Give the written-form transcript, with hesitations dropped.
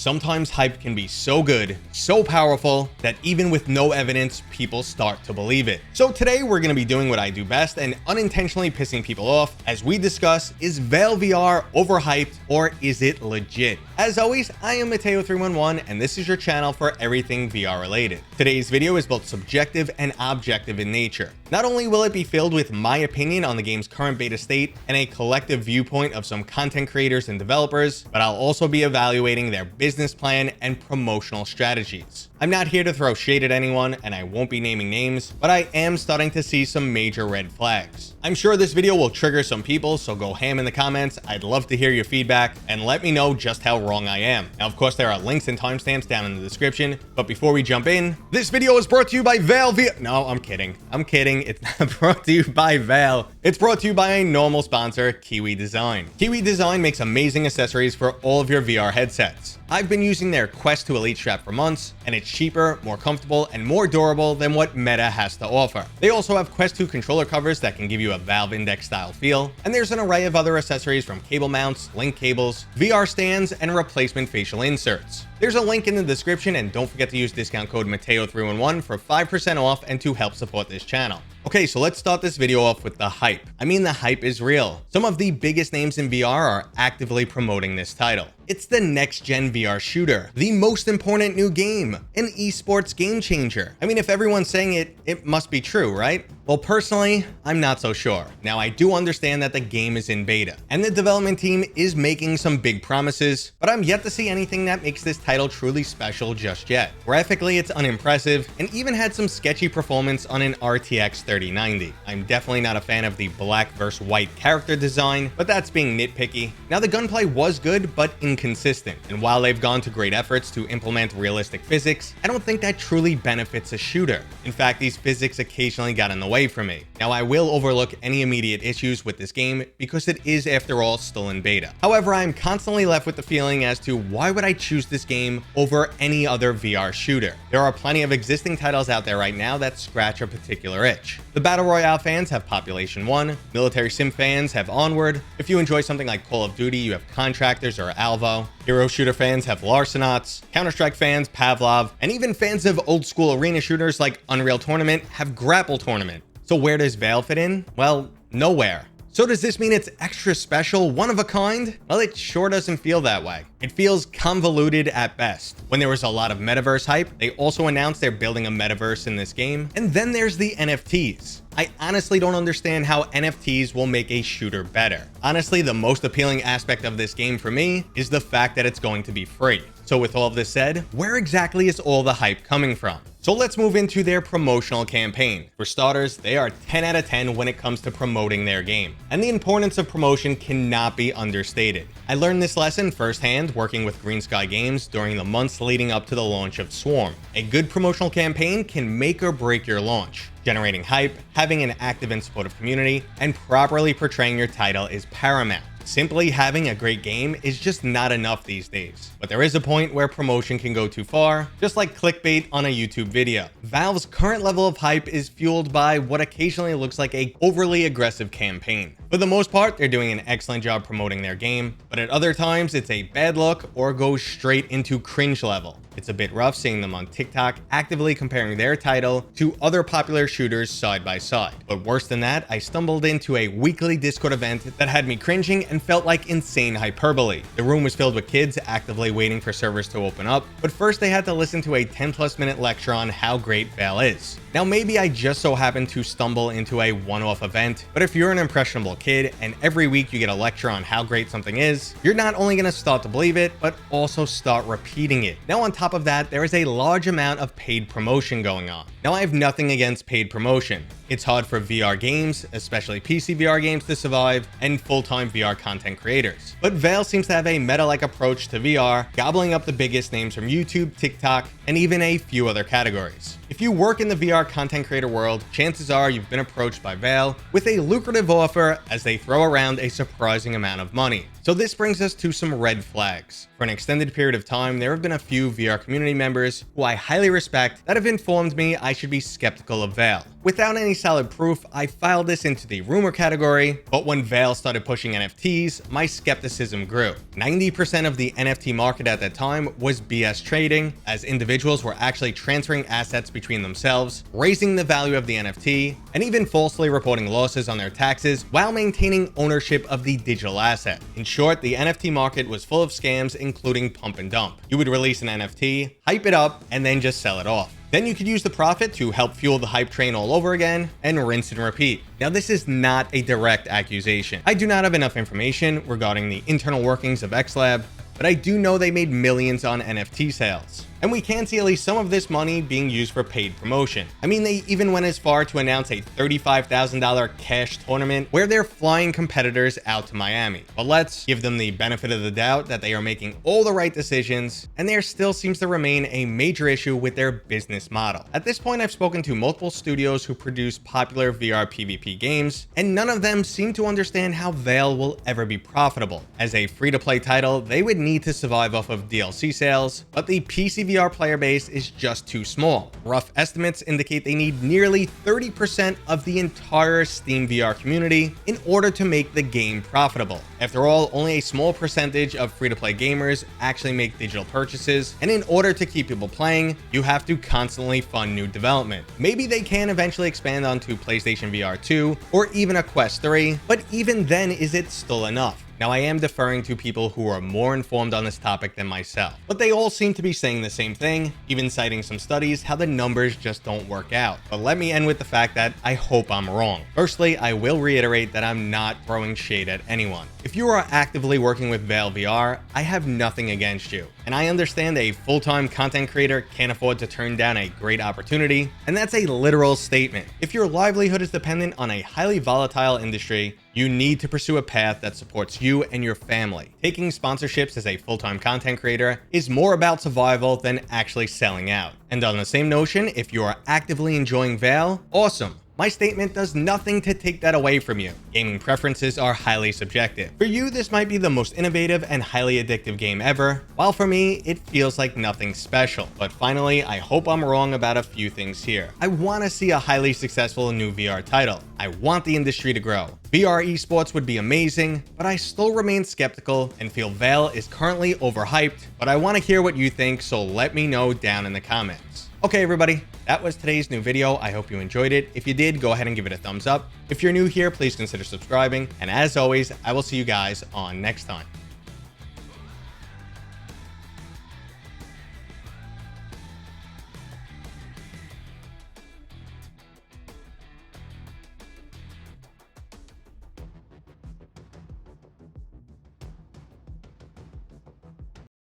Sometimes hype can be so good, so powerful, that even with no evidence, people start to believe it. So today we're going to be doing what I do best and unintentionally pissing people off as we discuss, is Vail VR overhyped or is it legit? As always, I am Mateo311 and this is your channel for everything VR related. Today's video is both subjective and objective in nature. Not only will it be filled with my opinion on the game's current beta state and a collective viewpoint of some content creators and developers, but I'll also be evaluating their business plan and promotional strategies. I'm not here to throw shade at anyone and I won't be naming names, but I am starting to see some major red flags. I'm sure this video will trigger some people, so go ham in the comments. I'd love to hear your feedback and let me know just how wrong I am. Now, of course, there are links and timestamps down in the description, but before we jump in, this video is brought to you by Vail VR. No, I'm kidding. It's not brought to you by Vail. It's brought to you by a normal sponsor, Kiwi Design. Kiwi Design makes amazing accessories for all of your VR headsets. I've been using their Quest 2 Elite strap for months, and it's cheaper, more comfortable, and more durable than what Meta has to offer. They also have Quest 2 controller covers that can give you a Valve Index style feel, and there's an array of other accessories from cable mounts, link cables, VR stands, and replacement facial inserts. There's a link in the description, and don't forget to use discount code Mateo311 for 5% off and to help support this channel. Okay, so let's start this video off with the hype. I mean, the hype is real. Some of the biggest names in VR are actively promoting this title. It's the next-gen VR shooter, the most important new game, an esports game changer. I mean, if everyone's saying it, it must be true, right? Well, personally, I'm not so sure. Now, I do understand that the game is in beta, and the development team is making some big promises, but I'm yet to see anything that makes this title truly special just yet. Graphically, it's unimpressive, and even had some sketchy performance on an RTX 3090. I'm definitely not a fan of the black versus white character design, but that's being nitpicky. Now, the gunplay was good, but inconsistent, and while they've gone to great efforts to implement realistic physics, I don't think that truly benefits a shooter. In fact, these physics occasionally got in the way for me. Now, I will overlook any immediate issues with this game because it is, after all, still in beta. However, I'm constantly left with the feeling as to why would I choose this game over any other VR shooter? There are plenty of existing titles out there right now that scratch a particular itch. The Battle Royale fans have Population 1, military sim fans have Onward, if you enjoy something like Call of Duty, you have Contractors or Alvo, hero shooter fans have Larcenauts, Counter-Strike fans, Pavlov, and even fans of old school arena shooters like Unreal Tournament have Grapple Tournament. So where does Vail fit in? Well, nowhere. So does this mean it's extra special, one of a kind? Well, it sure doesn't feel that way. It feels convoluted at best. When there was a lot of metaverse hype, they also announced they're building a metaverse in this game. And then there's the NFTs. I honestly don't understand how NFTs will make a shooter better. Honestly, the most appealing aspect of this game for me is the fact that it's going to be free. So with all of this said, where exactly is all the hype coming from? So let's move into their promotional campaign. For starters, they are 10 out of 10 when it comes to promoting their game, and the importance of promotion cannot be understated. I learned this lesson firsthand working with Green Sky Games during the months leading up to the launch of Swarm. A good promotional campaign can make or break your launch. Generating hype, having an active and supportive community, and properly portraying your title is paramount. Simply having a great game is just not enough these days. But there is a point where promotion can go too far, just like clickbait on a YouTube video. Valve's current level of hype is fueled by what occasionally looks like an overly aggressive campaign. For the most part, they're doing an excellent job promoting their game, but at other times it's a bad look or goes straight into cringe level. It's a bit rough seeing them on TikTok actively comparing their title to other popular shooters side by side. But worse than that, I stumbled into a weekly Discord event that had me cringing and felt like insane hyperbole. The room was filled with kids actively waiting for servers to open up, but first they had to listen to a 10+ minute lecture on how great Vail is. Now, maybe I just so happened to stumble into a one-off event, but if you're an impressionable kid and every week you get a lecture on how great something is, you're not only going to start to believe it, but also start repeating it. Now, on top of that, there is a large amount of paid promotion going on. Now, I have nothing against paid promotion. It's hard for VR games, especially PC VR games, to survive, and full-time VR content creators. But Vail seems to have a meta-like approach to VR, gobbling up the biggest names from YouTube, TikTok, and even a few other categories. If you work in the VR content creator world, chances are you've been approached by Vail with a lucrative offer as they throw around a surprising amount of money. So this brings us to some red flags. For an extended period of time, there have been a few VR community members who I highly respect that have informed me I should be skeptical of Vail. Without any solid proof, I filed this into the rumor category, but when Vail started pushing NFTs, my skepticism grew. 90% of the NFT market at that time was BS trading, as individuals were actually transferring assets between themselves, raising the value of the NFT, and even falsely reporting losses on their taxes while maintaining ownership of the digital asset. In short, the NFT market was full of scams, including pump and dump. You would release an NFT, hype it up, and then just sell it off. Then you could use the profit to help fuel the hype train all over again and rinse and repeat. Now, this is not a direct accusation. I do not have enough information regarding the internal workings of XLab, but I do know they made millions on NFT sales. And we can see at least some of this money being used for paid promotion. I mean, they even went as far to announce a $35,000 cash tournament where they're flying competitors out to Miami. But let's give them the benefit of the doubt that they are making all the right decisions, and there still seems to remain a major issue with their business model. At this point, I've spoken to multiple studios who produce popular VR PvP games, and none of them seem to understand how Vail will ever be profitable. As a free-to-play title, they would need to survive off of DLC sales, but the PC VR player base is just too small. Rough estimates indicate they need nearly 30% of the entire Steam VR community in order to make the game profitable. After all, only a small percentage of free-to-play gamers actually make digital purchases, and in order to keep people playing, you have to constantly fund new development. Maybe they can eventually expand onto PlayStation VR 2 or even a Quest 3, but even then, is it still enough? Now, I am deferring to people who are more informed on this topic than myself, but they all seem to be saying the same thing, even citing some studies how the numbers just don't work out. But let me end with the fact that I hope I'm wrong. Firstly, I will reiterate that I'm not throwing shade at anyone. If you are actively working with Vail VR, I have nothing against you. And I understand a full-time content creator can't afford to turn down a great opportunity, and that's a literal statement. If your livelihood is dependent on a highly volatile industry, you need to pursue a path that supports you and your family. Taking sponsorships as a full-time content creator is more about survival than actually selling out. And on the same notion, if you are actively enjoying Vail, awesome. My statement does nothing to take that away from you. Gaming preferences are highly subjective. For you, this might be the most innovative and highly addictive game ever, while for me, it feels like nothing special. But finally, I hope I'm wrong about a few things here. I want to see a highly successful new VR title. I want the industry to grow. VR esports would be amazing, but I still remain skeptical and feel Vail is currently overhyped, but I want to hear what you think, so let me know down in the comments. Okay, everybody, that was today's new video. I hope you enjoyed it. If you did, go ahead and give it a thumbs up. If you're new here, please consider subscribing. And as always, I will see you guys on next time.